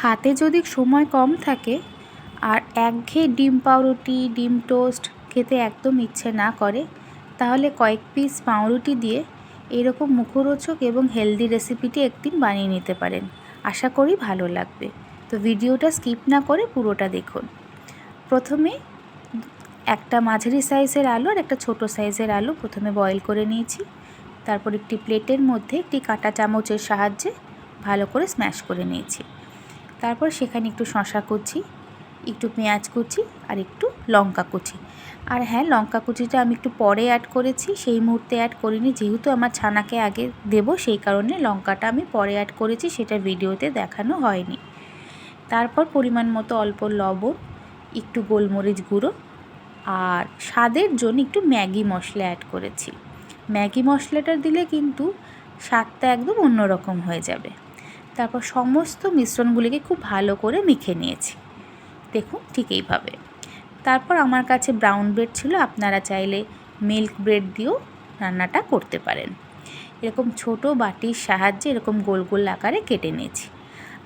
হাতে যদি সময় কম থাকে আর একঘেয়ে ডিম পাউরুটি ডিম টোস্ট খেতে একদম ইচ্ছে না করে, তাহলে কয়েক পিস পাউরুটি দিয়ে এরকম মুখরোচক এবং হেলদি রেসিপিটি একদিন বানিয়ে নিতে পারেন। আশা করি ভালো লাগবে। তো ভিডিওটা স্কিপ না করে পুরোটা দেখুন। প্রথমে একটা মাঝারি সাইজের আলু আর একটা ছোট সাইজের আলু প্রথমে বয়েল করে নিয়েছি। তারপর একটি প্লেটের মধ্যে একটি কাঁটা চামচের সাহায্যে ভালো করে স্ম্যাশ করে নিয়েছি। তারপর সেখানে একটু শসা কুচি, একটু পেঁয়াজ কুচি আর একটু লঙ্কা কুচি। আর হ্যাঁ, লঙ্কা কুচিটা আমি একটু পরে অ্যাড করেছি, সেই মুহূর্তে অ্যাড করিনি, যেহেতু আমার ছানাকে আগে দেব সেই কারণে লঙ্কাটা আমি পরে অ্যাড করেছি, সেটা ভিডিওতে দেখানো হয়নি। তারপর পরিমাণ মতো অল্প লবণ, একটু গোলমরিচ গুঁড়ো আর স্বাদের জন্য একটু ম্যাগি মশলা অ্যাড করেছি। ম্যাগি মশলাটা দিলে কিন্তু স্বাদটা একদম অন্যরকম হয়ে যাবে। তারপর সমস্ত মিশ্রণগুলিকে খুব ভালো করে মেখে নিয়েছি, দেখুন ঠিক এইভাবে। তারপর আমার কাছে ব্রাউন ব্রেড ছিল, আপনারা চাইলে মিল্ক ব্রেড দিয়েও রান্নাটা করতে পারেন। এরকম ছোট বাটির সাহায্যে এরকম গোল গোল আকারে কেটে নিয়েছি।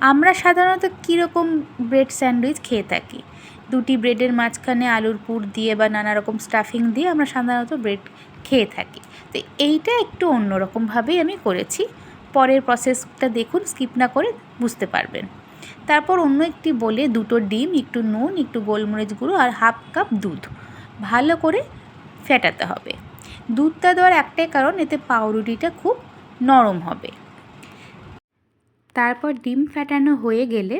আমরা সাধারণত কীরকম ব্রেড স্যান্ডউইচ খেয়ে থাকি, দুটি ব্রেডের মাঝখানে আলুর পুর দিয়ে বা নানা রকম স্টাফিং দিয়ে আমরা সাধারণত ব্রেড খেয়ে থাকি। তো এইটা একটু অন্যরকমভাবেই আমি করেছি। পরের প্রসেসটা দেখুন, স্কিপ না করে বুঝতে পারবেন। তারপর অন্য একটি বলে দুটো ডিম, একটু নুন, একটু গোলমরিচ গুঁড়ো আর হাফ কাপ দুধ ভালো করে ফেটাতে হবে। দুধটা দেওয়ার একটাই কারণ, এতে পাউরুটিটা খুব নরম হবে। তারপর ডিম ফেটানো হয়ে গেলে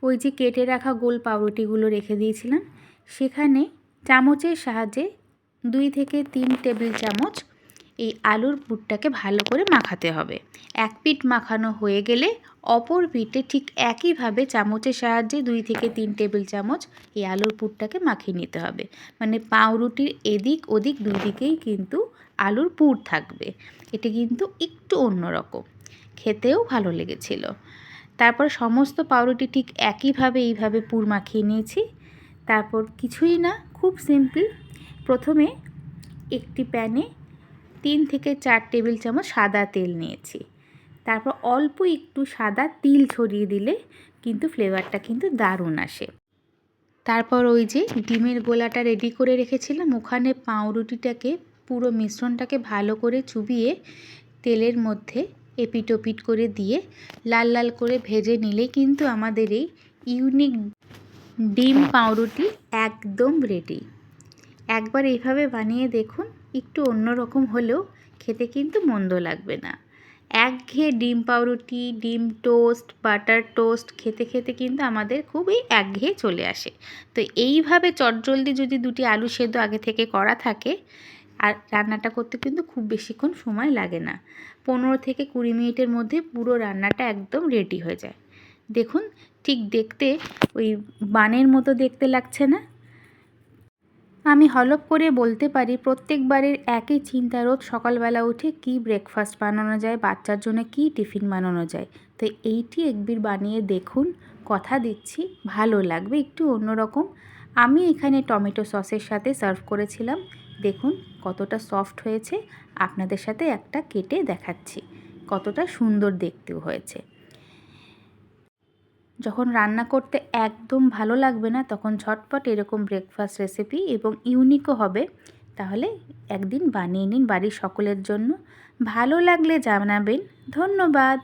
ওই যে কেটে রাখা গোল পাউরুটিগুলো রেখে দিয়েছিলাম, সেখানে চামচের সাহায্যে 2 থেকে 3 টেবিল চামচ এই আলুর পুরটাকে ভালো করে মাখাতে হবে। এক পিঠ মাখানো হয়ে গেলে অপর পিঠে ঠিক একইভাবে চামচের সাহায্যে 2 থেকে 3 টেবিল চামচ এই আলুর পুরটাকে মাখিয়ে নিতে হবে। মানে পাউরুটির এদিক ওদিক দুই দিকেই কিন্তু আলুর পুর থাকবে। এটা কিন্তু একটু অন্যরকম, খেতেও ভালো লেগেছিল। তারপর সমস্ত পাউরুটি ঠিক একইভাবে এইভাবে পুর মাখিয়ে নিয়েছি। তারপর কিছুই না, খুব সিম্পল। প্রথমে একটি প্যানে 3 থেকে 4 টেবিল চামচ সাদা তেল নিয়েছি। তারপর অল্প একটু সাদা তিল ছড়িয়ে দিলে কিন্তু ফ্লেভারটা কিন্তু দারুণ আসে। তারপর ওই যে ডিমের গোলাটা রেডি করে রেখেছিলাম, ওখানে পাউরুটিটাকে পুরো মিশ্রণটাকে ভালো করে চুবিয়ে তেলের মধ্যে এপিট ওপিট করে দিয়ে লাল লাল করে ভেজে নিলেই কিন্তু আমাদের এই ইউনিক ডিম পাউরুটি একদম রেডি। একবার এইভাবে বানিয়ে দেখুন, একটু অন্যরকম হলেও খেতে কিন্তু মন্দ লাগবে না। একঘেয়ে ডিম পাউরুটি, ডিম টোস্ট, বাটার টোস্ট খেতে খেতে কিন্তু আমাদের খুবই একঘেয়ে চলে আসে। তো এইভাবে চটজলদি যদি দুটি আলু সেদ্ধ আগে থেকে করা থাকে, আর রান্নাটা করতে কিন্তু খুব বেশিক্ষণ সময় লাগে না, 15 থেকে 20 মিনিটের মধ্যে পুরো রান্নাটা একদম রেডি হয়ে যায়। দেখুন ঠিক দেখতে ওই বানের মতো দেখতে লাগছে না? আমি হলপ করে বলতে পারি প্রত্যেকবারের একই চিন্তা, রোজ সকালবেলা উঠে কি ব্রেকফাস্ট বানানো যায়, বাচ্চার জন্য কি টিফিন বানানো যায়। তো এইটি একবার বানিয়ে দেখুন, কথা দিচ্ছি ভালো লাগবে, একটু অন্যরকম। আমি এখানে টমেটো সসের সাথে সার্ভ করেছিলাম, দেখুন কতটা সফট হয়েছে। আপনাদের সাথে একটা কেটে দেখাচ্ছি কতটা সুন্দর দেখতেও হয়েছে। যখন রান্না করতে একদম ভালো লাগবে না, তখন ঝটপট এরকম ব্রেকফাস্ট রেসিপি এবং ইউনিকও হবে, তাহলে একদিন বানিয়ে নিন বাড়ির সকলের জন্য। ভালো লাগলে জানাবেন। ধন্যবাদ।